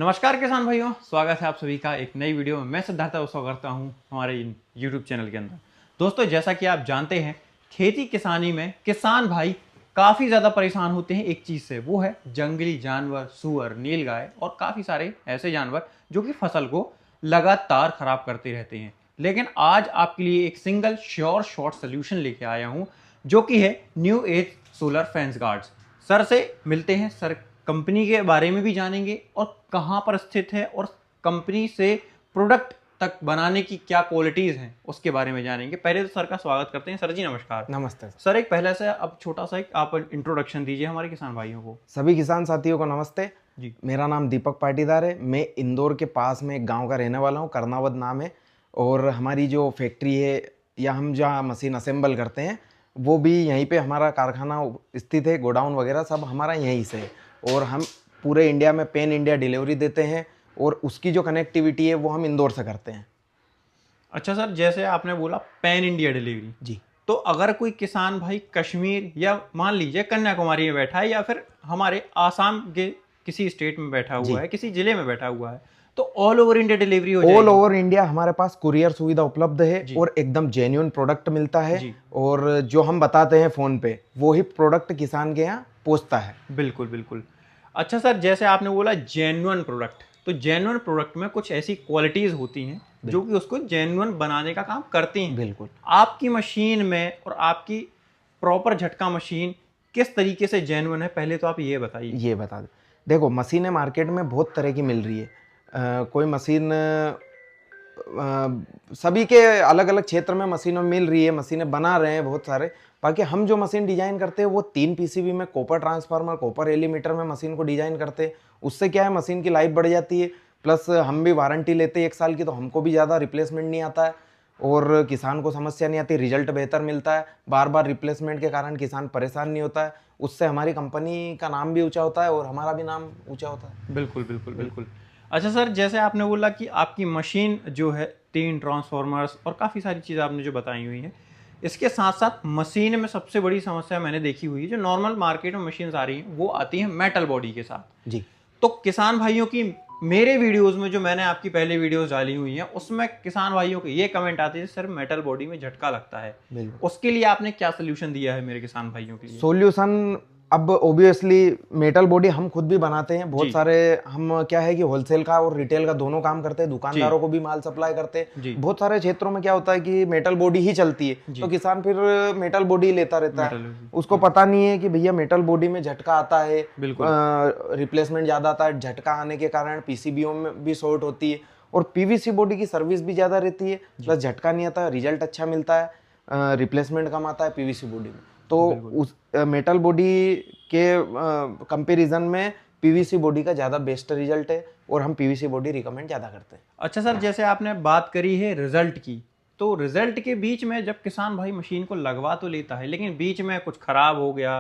नमस्कार किसान भाइयों, स्वागत है आप सभी का एक नई वीडियो में। मैं सिद्धार्थ स्वागत करता हूं हमारे YouTube चैनल के अंदर। दोस्तों, जैसा कि आप जानते हैं, खेती किसानी में किसान भाई काफ़ी ज़्यादा परेशान होते हैं एक चीज़ से, वो है जंगली जानवर, सूअर, नीलगाय और काफ़ी सारे ऐसे जानवर जो कि फसल को लगातार खराब करते रहते हैं। लेकिन आज आपके लिए एक सिंगल श्योर शॉर्ट सोल्यूशन लेके आया हूँ, जो कि है new age solar fence guards. Sir से मिलते हैं, सर कंपनी के बारे में भी जानेंगे और कहाँ पर स्थित है और कंपनी से प्रोडक्ट तक बनाने की क्या क्वालिटीज़ हैं उसके बारे में जानेंगे। पहले तो सर का स्वागत करते हैं। सर जी नमस्कार। नमस्ते सर, एक पहले से अब छोटा सा एक आप इंट्रोडक्शन दीजिए हमारे किसान भाइयों को। सभी किसान साथियों को नमस्ते जी। मेरा नाम दीपक पाटीदार है। मैं इंदौर के पास में एक गांव का रहने वाला हूं, करनावद नाम है। और हमारी जो फैक्ट्री है या हम जहां मशीन असेंबल करते हैं वो भी यहीं पे हमारा कारखाना स्थित है। गोडाउन वगैरह सब हमारा यहीं से है और हम पूरे इंडिया में पैन इंडिया डिलीवरी देते हैं और उसकी जो कनेक्टिविटी है वो हम इंदौर से करते हैं। अच्छा सर, जैसे आपने बोला पैन इंडिया डिलीवरी, जी, तो अगर कोई किसान भाई कश्मीर या मान लीजिए कन्याकुमारी में बैठा है या फिर हमारे आसाम के किसी स्टेट में बैठा हुआ है, किसी जिले में बैठा हुआ है, तो ऑल ओवर इंडिया डिलीवरी हो जाएगी? ऑल ओवर इंडिया हमारे पास कुरियर सुविधा उपलब्ध है जी। और एकदम जेन्युइन प्रोडक्ट मिलता है। जी। और जो हम बताते हैं फोन पे वो ही प्रोडक्ट किसान के यहाँ पहुँचता है। बिल्कुल बिल्कुल। अच्छा सर, जैसे आपने बोला जेन्युइन प्रोडक्ट, तो जेन्युइन प्रोडक्ट में कुछ ऐसी क्वालिटीज होती हैं जो कि उसको जेन्युइन बनाने का काम करती हैं। बिल्कुल। आपकी मशीन में और आपकी प्रॉपर झटका मशीन किस तरीके से जेन्युइन है, पहले तो आप ये बताइए। ये बता दे, देखो मशीनें मार्केट में बहुत तरह की मिल रही है। कोई मशीन सभी के अलग अलग क्षेत्र में मशीनें मिल रही है, मशीनें बना रहे हैं बहुत सारे। बाकी हम जो मशीन डिजाइन करते हैं वो 3 पीसीबी में कॉपर ट्रांसफार्मर, कॉपर एलीमीटर में मशीन को डिजाइन करते हैं। उससे क्या है, मशीन की लाइफ बढ़ जाती है, प्लस हम भी वारंटी लेते हैं 1 साल की, तो हमको भी ज़्यादा रिप्लेसमेंट नहीं आता है और किसान को समस्या नहीं आती, रिजल्ट बेहतर मिलता है। बार बार रिप्लेसमेंट के कारण किसान परेशान नहीं होता है। उससे हमारी कंपनी का नाम भी ऊंचा होता है और हमारा भी नाम ऊंचा होता है। बिल्कुल बिल्कुल बिल्कुल। अच्छा सर, जैसे आपने बोला कि आपकी मशीन जो है 3 ट्रांसफॉर्मर्स और काफ़ी सारी चीज़ें आपने जो बताई हुई हैं, इसके साथ साथ मशीन में सबसे बड़ी समस्या मैंने देखी हुई है, जो नॉर्मल मार्केट में मशीन्स आ रही हैं वो आती हैं मेटल बॉडी के साथ। जी, तो किसान भाइयों की मेरे वीडियोस में, जो मैंने आपकी पहले वीडियोस डाली हुई हैं, उसमें किसान भाइयों के ये कमेंट आते हैं सर मेटल बॉडी में झटका लगता है। बिल्कुल। उसके लिए आपने क्या सोल्यूशन दिया है मेरे किसान भाइयों के लिए? सॉल्यूशन, अब ऑब्वियसली मेटल बॉडी हम खुद भी बनाते हैं बहुत जी। सारे। हम क्या है कि होलसेल का और रिटेल का दोनों काम करते हैं, दुकानदारों को भी माल सप्लाई करते जी। हैं। बहुत सारे क्षेत्रों में क्या होता है कि मेटल बॉडी ही चलती है, तो किसान फिर मेटल बॉडी लेता रहता है। उसको पता नहीं है कि भैया मेटल बॉडी में झटका आता है, रिप्लेसमेंट ज्यादा आता है। झटका आने के कारण पीसीबीओ में भी शॉर्ट होती है और पीवीसी बॉडी की सर्विस भी ज्यादा रहती है, प्लस झटका नहीं आता, रिजल्ट अच्छा मिलता है, रिप्लेसमेंट कम आता है पीवीसी बॉडी में। तो उस मेटल बॉडी के कंपैरिजन में पीवीसी बॉडी का ज़्यादा बेस्ट रिजल्ट है और हम पीवीसी बॉडी रिकमेंड ज़्यादा करते हैं। अच्छा सर, जैसे आपने बात करी है रिजल्ट की, तो रिजल्ट के बीच में जब किसान भाई मशीन को लगवा तो लेता है, लेकिन बीच में कुछ खराब हो गया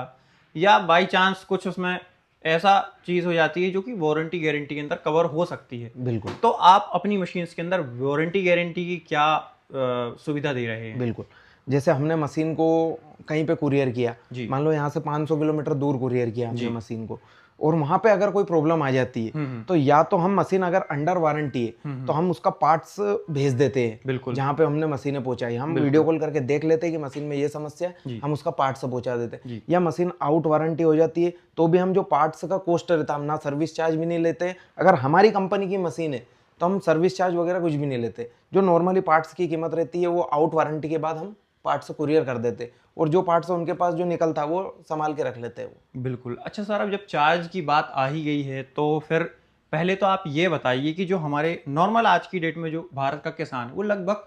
या बाई चांस कुछ उसमें ऐसा चीज़ हो जाती है जो कि वारंटी गारंटी के अंदर कवर हो सकती है। बिल्कुल। तो आप अपनी मशीन के अंदर वारंटी गारंटी की क्या सुविधा दे रहे हैं? बिल्कुल। जैसे हमने मशीन को कहीं पे कुरियर किया, मान लो यहाँ से 500 किलोमीटर दूर कुरियर किया हमने मशीन को, और वहां पे अगर कोई प्रॉब्लम आ जाती है तो या तो हम मशीन अगर अंडर वारंटी है तो हम उसका पार्ट्स भेज देते हैं। बिल्कुल। जहाँ पे हमने मशीनें पहुंचाई, हम वीडियो कॉल करके देख लेते हैं कि मशीन में ये समस्या है, हम उसका पार्ट्स पहुंचा देते हैं। या मशीन आउट वारंटी हो जाती है तो भी हम जो पार्ट्स का कॉस्ट रहता है, हम ना सर्विस चार्ज भी नहीं लेते। अगर हमारी कंपनी की मशीन है तो हम सर्विस चार्ज वगैरह कुछ भी नहीं लेते। जो नॉर्मली पार्ट्स की कीमत रहती है वो आउट वारंटी के बाद हम पार्ट्स कुरियर कर देते और जो पार्ट्स उनके पास जो निकलता वो संभाल के रख लेते हैं वो। बिल्कुल। अच्छा सर, अब जब चार्ज की बात आ ही गई है तो फिर पहले तो आप ये बताइए कि जो हमारे नॉर्मल आज की डेट में जो भारत का किसान है वो लगभग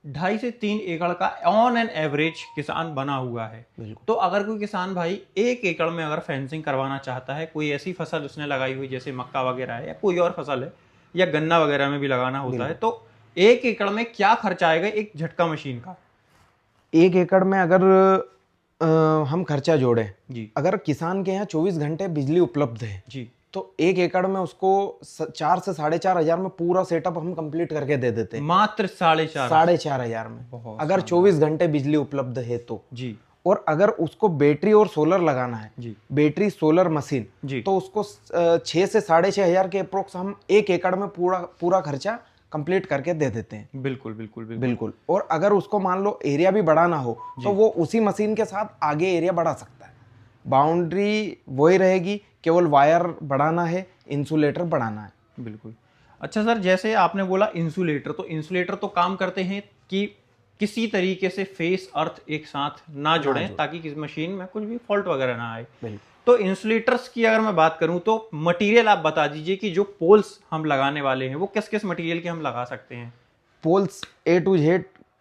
2.5 से 3 एकड़ का ऑन एन एवरेज किसान बना हुआ है। तो अगर कोई किसान भाई 1 एकड़ में अगर फेंसिंग करवाना चाहता है, कोई ऐसी फसल उसने लगाई हुई जैसे मक्का वगैरह है या कोई और फसल है या गन्ना वगैरह में भी लगाना होता है, तो 1 एकड़ में क्या खर्चा आएगा एक झटका मशीन का? 1 एकड़ में अगर हम खर्चा जोड़ें जी, अगर किसान के यहाँ 24 घंटे बिजली उपलब्ध है जी, तो 1 एकड़ में उसको 4 से 4,500 हजार में पूरा सेटअप हम कंप्लीट करके दे देते हैं। मात्र 4,500 4,500 हजार में अगर 24 घंटे बिजली उपलब्ध है तो। जी। और अगर उसको बैटरी और सोलर लगाना है, जी, बैटरी सोलर मशीन, जी, तो उसको 6 से 6,500 के अप्रोक्स हम 1 एकड़ में पूरा खर्चा कंप्लीट करके दे देते हैं। बिल्कुल बिल्कुल बिल्कुल बिल्कुल। और अगर उसको मान लो एरिया भी बढ़ाना हो तो वो उसी मशीन के साथ आगे एरिया बढ़ा सकता है। बाउंड्री वही रहेगी, केवल वायर बढ़ाना है, इंसुलेटर बढ़ाना है। बिल्कुल। अच्छा सर, जैसे आपने बोला इंसुलेटर, तो इंसुलेटर तो काम करते हैं कि किसी तरीके से फेस अर्थ एक साथ ना जुड़ें ताकि किसी मशीन में कुछ भी फॉल्ट वगैरह ना आए। तो इंसुलेटर्स की अगर मैं बात करूं तो मटेरियल आप बता दीजिए कि जो पोल्स हम लगाने वाले हैं वो किस किस मटेरियल के हम लगा सकते हैं। पोल्स A to Z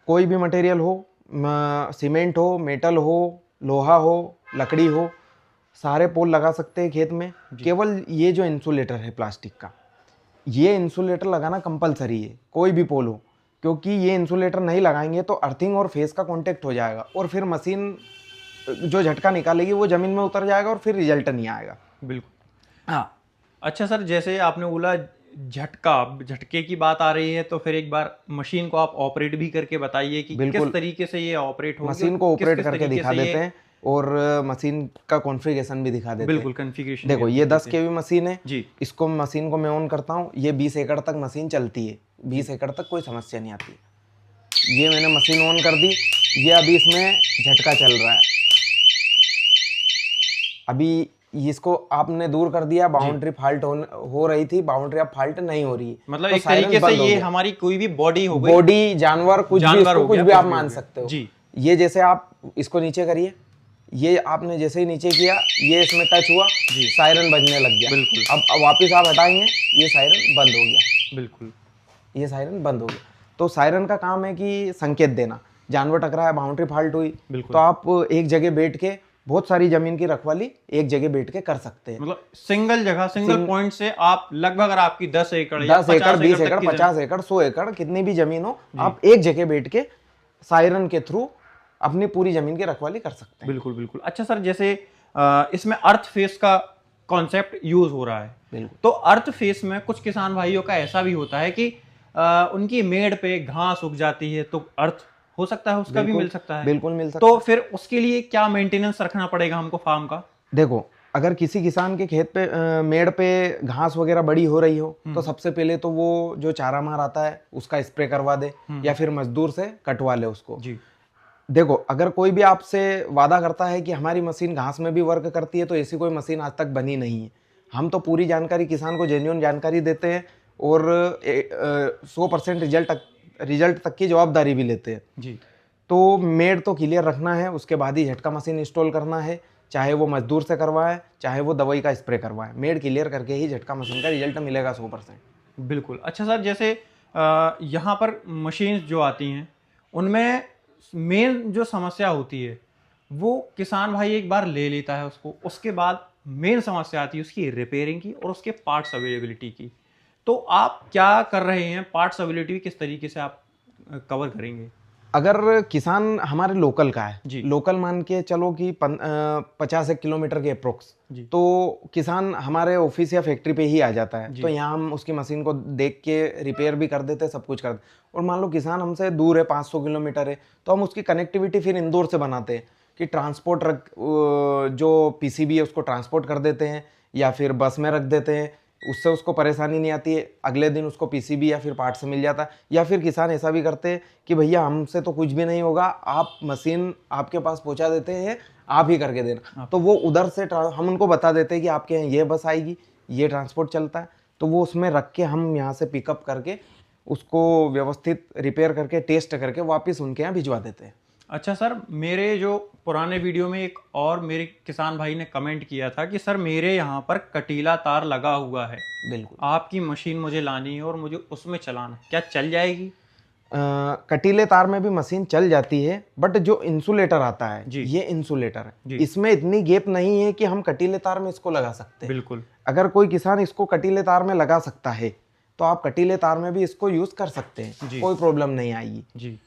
कोई भी मटेरियल हो, सीमेंट हो, मेटल हो, लोहा हो, लकड़ी हो, सारे पोल लगा सकते हैं खेत में। केवल ये जो इंसुलेटर है प्लास्टिक का, ये इंसुलेटर लगाना कंपलसरी है, कोई भी पोल हो, क्योंकि ये इंसुलेटर नहीं लगाएंगे तो अर्थिंग और फेस का कांटेक्ट हो जाएगा और फिर मशीन जो झटका निकालेगी वो जमीन में उतर जाएगा और फिर रिजल्ट नहीं आएगा। बिल्कुल। हाँ। अच्छा सर, जैसे आपने बोला झटके की बात आ रही है, तो फिर एक बार मशीन को आप ऑपरेट भी करके बताइए कि किस तरीके से ये ऑपरेट होगी। मशीन को ऑपरेट करके दिखा देते हैं और मशीन का कॉन्फ़िगरेशन भी दिखा देते हैं। बिल्कुल, कॉन्फ़िगरेशन। देखो ये 10 kV मशीन है जी, इसको मशीन को मैं ऑन करता हूँ, ये 20 एकड़ तक मशीन चलती है, 20 एकड़ तक कोई समस्या नहीं आती। ये मैंने मशीन ऑन कर दी, ये अभी इसमें झटका चल रहा है, अभी इसको आपने दूर कर दिया, बाउंड्री फॉल्ट हो रही थी, बाउंड्री अब फॉल्ट नहीं हो रही है। मतलब तो एक तरीके से ये हमारी कोई भी बॉडी हो गई, बॉडी, जानवर, कुछ भी आप मान सकते हो जी। ये जैसे आप इसको नीचे करिए, ये आपने जैसे ही नीचे किया, ये इसमें टच हुआ, सायरन बजने लग गया। बिल्कुल। अब वापस आप हटाएंगे, ये सायरन बंद हो गया। बिल्कुल, ये सायरन बंद हो गया। तो सायरन का काम है कि संकेत देना, जानवर टकराया, बाउंड्री फॉल्ट हुई, तो आप एक जगह बैठ के बहुत सारी जमीन की रखवाली एक जगह बैठ के कर सकते हैं। मतलब सिंगल जगह, सिंगल पॉइंट से आप लगभग, अगर आपकी 10 एकड़, 10 एकड़, 20 एकड़, 50 एकड़, 100 एकड़, कितनी भी जमीन हो, आप एक जगह बैठ के सायरन के थ्रू अपनी पूरी जमीन की रखवाली कर सकते हैं। बिल्कुल बिल्कुल। अच्छा सर, जैसे इसमें अर्थ फेस का कॉन्सेप्ट यूज हो रहा है, तो अर्थ फेस में कुछ किसान भाइयों का ऐसा भी होता है कि उनकी मेड़ पे घास उग जाती है, तो अर्थ हो सकता है उसका भी मिल सकता है। बिल्कुल मिल सकता है। तो फिर उसके लिए क्या मेंटेनेंस रखना पड़ेगा हमको फार्म का? देखो, अगर किसी किसान के खेत पे मेड़ पे घास वगैरह बड़ी हो रही हो, तो सबसे पहले तो वो जो चारा मार आता है उसका स्प्रे करवा दे, या फिर मजदूर से कटवा ले उसको। जी। देखो, अगर कोई भी आपसे वादा करता है कि हमारी मशीन घास में भी वर्क करती है, तो ऐसी कोई मशीन आज तक बनी नहीं है। हम तो पूरी जानकारी किसान को, जेन्युइन जानकारी देते हैं और 100% रिजल्ट तक की जवाबदारी भी लेते हैं। जी। तो मेड़ तो क्लियर रखना है, उसके बाद ही झटका मशीन इंस्टॉल करना है, चाहे वो मजदूर से करवाए, चाहे वो दवाई का स्प्रे करवाए, मेड़ क्लियर करके ही झटका मशीन का रिजल्ट मिलेगा 100%। बिल्कुल। अच्छा सर, जैसे यहाँ पर मशीन जो आती हैं उनमें मेन जो समस्या होती है वो किसान भाई एक बार ले लेता है उसको, उसके बाद मेन समस्या आती है उसकी रिपेयरिंग की और उसके पार्ट्स अवेलेबिलिटी की। तो आप क्या कर रहे हैं, पार्ट्स अवेलेबिलिटी किस तरीके से आप कवर करेंगे? अगर किसान हमारे लोकल का है, जी। लोकल मान के चलो कि 50 किलोमीटर के अप्रोक्स, तो किसान हमारे ऑफिस या फैक्ट्री पे ही आ जाता है, तो यहाँ हम उसकी मशीन को देख के रिपेयर भी कर देते हैं, सब कुछ कर देते। और मान लो किसान हमसे दूर है, 500 किलोमीटर है, तो हम उसकी कनेक्टिविटी फिर इंदौर से बनाते हैं कि ट्रांसपोर्ट जो पीसीबी है उसको ट्रांसपोर्ट कर देते हैं या फिर बस में रख देते हैं, उससे उसको परेशानी नहीं आती है, अगले दिन उसको पीसीबी या फिर पार्ट से मिल जाता है। या फिर किसान ऐसा भी करते हैं कि भैया हमसे तो कुछ भी नहीं होगा, आप मशीन आपके पास पहुंचा देते हैं, आप ही करके देना। तो वो उधर से हम उनको बता देते हैं कि आपके यहाँ ये बस आएगी, ये ट्रांसपोर्ट चलता है, तो वो उसमें रख के हम यहाँ से पिकअप करके उसको व्यवस्थित रिपेयर करके टेस्ट करके वापस उनके यहाँ भिजवा देते हैं। अच्छा सर, मेरे जो पुराने वीडियो में एक और मेरे किसान भाई ने कमेंट किया था कि सर मेरे यहाँ पर कटीला तार लगा हुआ है, बिल्कुल आपकी मशीन मुझे लानी है और मुझे उसमें चलाना है, क्या चल जाएगी? कटीले तार में भी मशीन चल जाती है, बट जो इंसुलेटर आता है ये इंसुलेटर है, इसमें इतनी गैप नहीं है कि हम कटीले तार में इसको लगा सकते हैं। बिल्कुल। अगर कोई किसान इसको कटीले तार में लगा सकता है तो आप कटीले तार में भी इसको यूज कर सकते हैं, कोई प्रॉब्लम नहीं आएगी जी।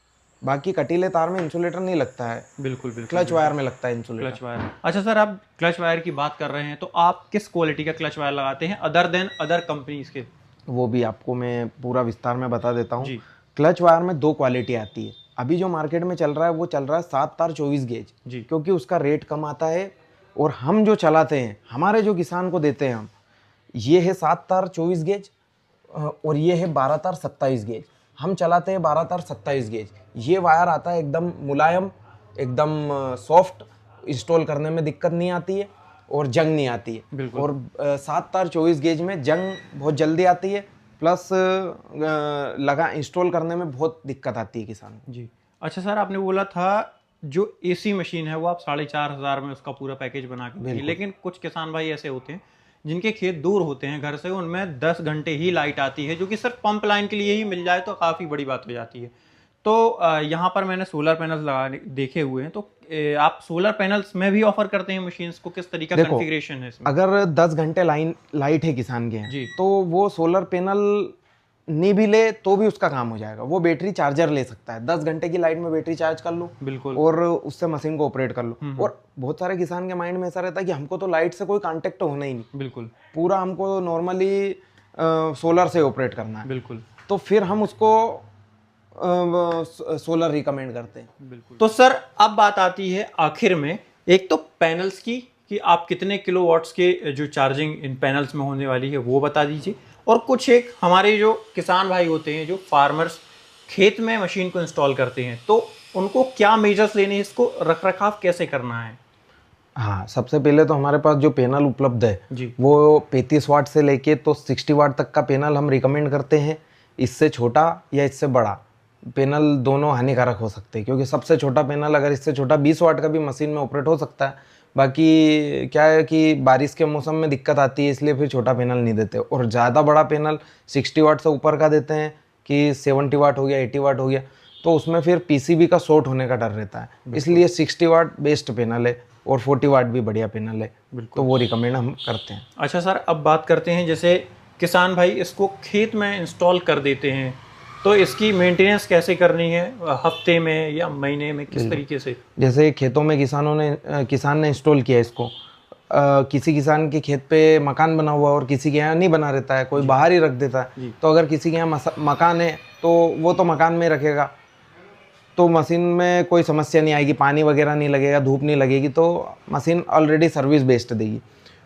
बाकी कटीले तार में इंसुलेटर नहीं लगता है। बिल्कुल बिल्कुल। क्लच वायर में लगता है इंसुलेटर। Clutch wire. अच्छा सर, आप क्लच वायर की बात कर रहे हैं, तो आप किस क्वालिटी का क्लच वायर लगाते हैं अदर देन अदर कंपनीज के? वो भी आपको मैं पूरा विस्तार में बता देता हूँ। क्लच वायर में 2 क्वालिटी आती है, अभी जो मार्केट में चल रहा है वो चल रहा है 7 तार 24 गेज जी। क्योंकि उसका रेट कम आता है। और हम जो चलाते हैं, हमारे जो किसान को देते हैं हम, ये है 7 तार 24 गेज और ये है 12 तार 27 गेज। हम चलाते हैं 12 तार 27 गेज। ये वायर आता है एकदम मुलायम, एकदम सॉफ्ट, इंस्टॉल करने में दिक्कत नहीं आती है और जंग नहीं आती है। और 7 तार 24 गेज में जंग बहुत जल्दी आती है, प्लस लगा इंस्टॉल करने में बहुत दिक्कत आती है किसान को। जी। अच्छा सर, आपने बोला था जो एसी मशीन है वो आप 4,500 में उसका पूरा पैकेज बना के दी, लेकिन कुछ किसान भाई ऐसे होते हैं जिनके खेत दूर होते हैं घर से, उनमें 10 घंटे ही लाइट आती है, जो कि सिर्फ पंप लाइन के लिए ही मिल जाए तो काफ़ी बड़ी बात हो जाती है। तो यहाँ पर मैंने सोलर पैनल्स लगा देखे हुए हैं, तो आप सोलर पैनल्स में भी ऑफर करते हैं मशीन्स को? किस तरीके का कॉन्फ़िगरेशन है इसमें? अगर 10 घंटे लाइट है किसान के यहाँ, तो वो सोलर पैनल नहीं भी ले तो भी उसका काम हो जाएगा। वो बैटरी चार्जर ले सकता है, 10 घंटे की लाइट में बैटरी चार्ज कर लो, बिल्कुल, और उससे मशीन को ऑपरेट कर लो। और बहुत सारे किसान के माइंड में ऐसा रहता है कि हमको तो लाइट से कोई कांटेक्ट होना ही नहीं, बिल्कुल, पूरा हमको नॉर्मली सोलर से ऑपरेट करना है, बिल्कुल। तो फिर हम उसको सोलर रिकमेंड करते हैं, बिल्कुल। तो सर अब बात आती है आखिर में, एक तो पैनल्स की कि आप कितने किलोवाट्स के जो चार्जिंग इन पैनल्स में होने वाली है वो बता दीजिए, और कुछ एक हमारे जो किसान भाई होते हैं, जो फार्मर्स खेत में मशीन को इंस्टॉल करते हैं, तो उनको क्या मेजर्स लेने हैं, इसको रख रखाव कैसे करना है? हाँ, सबसे पहले तो हमारे पास जो पैनल उपलब्ध है जी, वो 35 वाट से लेके तो 60 वाट तक का पैनल हम रिकमेंड करते हैं। इससे छोटा या इससे बड़ा पैनल दोनों हानिकारक हो सकते हैं, क्योंकि सबसे छोटा पैनल अगर इससे छोटा 20 वाट का भी मशीन में ऑपरेट हो सकता है। बाकी क्या है कि बारिश के मौसम में दिक्कत आती है, इसलिए फिर छोटा पैनल नहीं देते। और ज़्यादा बड़ा पैनल 60 वाट से ऊपर का देते हैं कि 70 वाट हो गया, 80 वाट हो गया, तो उसमें फिर पीसीबी का शॉर्ट होने का डर रहता है। इसलिए 60 वाट बेस्ट पैनल है और 40 वाट भी बढ़िया पैनल है, तो वो रिकमेंड हम करते हैं। अच्छा सर, अब बात करते हैं, जैसे किसान भाई इसको खेत में इंस्टॉल कर देते हैं, तो इसकी मेंटेनेंस कैसे करनी है, हफ्ते में या महीने में, किस तरीके से? जैसे खेतों में किसान ने इंस्टॉल किया इसको, किसी किसान के खेत पे मकान बना हुआ और किसी के यहाँ नहीं बना रहता है, कोई बाहर ही रख देता है, तो अगर किसी के यहाँ मकान है तो वो तो मकान में रखेगा, तो मशीन में कोई समस्या नहीं आएगी, पानी वगैरह नहीं लगेगा, धूप नहीं लगेगी, तो मशीन ऑलरेडी सर्विस बेस्ड देगी।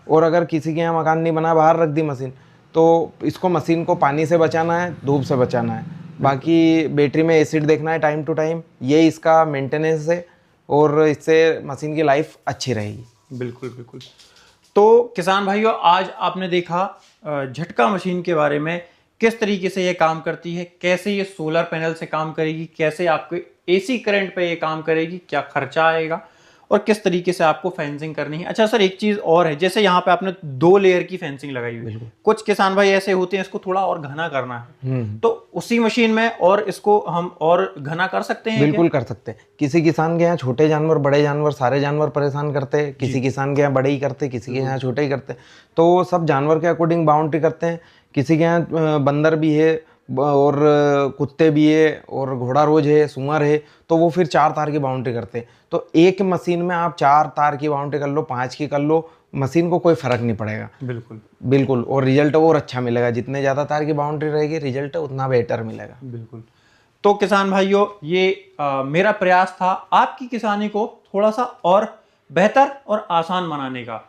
और अगर किसी के यहाँ मकान नहीं बना, बाहर रख दी मशीन, तो इसको मशीन को पानी से बचाना है, धूप से बचाना है, बाकी बैटरी में एसिड देखना है टाइम टू टाइम, ये इसका मेंटेनेंस है और इससे मशीन की लाइफ अच्छी रहेगी। बिल्कुल बिल्कुल। तो किसान भाइयों, आज आपने देखा झटका मशीन के बारे में, किस तरीके से ये काम करती है, कैसे ये सोलर पैनल से काम करेगी, कैसे आपके एसी करंट पे ये काम करेगी, क्या खर्चा आएगा और किस तरीके से आपको फेंसिंग करनी है। अच्छा सर, एक चीज और है, जैसे यहाँ पे आपने 2 लेयर की फेंसिंग लगाई हुई है, कुछ किसान भाई ऐसे होते हैं इसको थोड़ा और घना करना है, तो उसी मशीन में और इसको हम और घना कर सकते हैं? बिल्कुल कर सकते हैं। किसी किसान के यहाँ छोटे जानवर, बड़े जानवर, सारे जानवर परेशान करते हैं, किसी किसान के यहाँ बड़े ही करते, किसी के यहाँ छोटे ही करते, तो सब जानवर के अकॉर्डिंग बाउंड्री करते हैं। किसी के यहाँ बंदर भी है और कुत्ते भी है और घोड़ा रोज है, सुअर है, तो वो फिर 4 तार की बाउंड्री करते हैं। तो एक मशीन में आप 4 तार की बाउंड्री कर लो, 5 की कर लो, मशीन को कोई फर्क नहीं पड़ेगा। बिल्कुल बिल्कुल, और रिजल्ट और अच्छा मिलेगा। जितने ज़्यादा तार की बाउंड्री रहेगी, रिजल्ट उतना बेटर मिलेगा। बिल्कुल। तो किसान भाइयों, ये मेरा प्रयास था आपकी किसानी को थोड़ा सा और बेहतर और आसान बनाने का।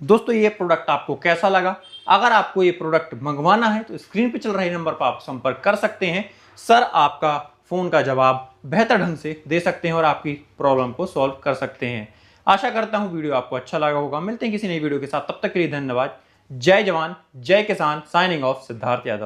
दोस्तों, ये प्रोडक्ट आपको कैसा लगा? अगर आपको ये प्रोडक्ट मंगवाना है तो स्क्रीन पे चल रहे नंबर पर आप संपर्क कर सकते हैं। सर आपका फोन का जवाब बेहतर ढंग से दे सकते हैं और आपकी प्रॉब्लम को सॉल्व कर सकते हैं। आशा करता हूं वीडियो आपको अच्छा लगा होगा। मिलते हैं किसी नई वीडियो के साथ, तब तक के लिए धन्यवाद। जय जवान जय किसान। Signing off, Siddharth Yadav.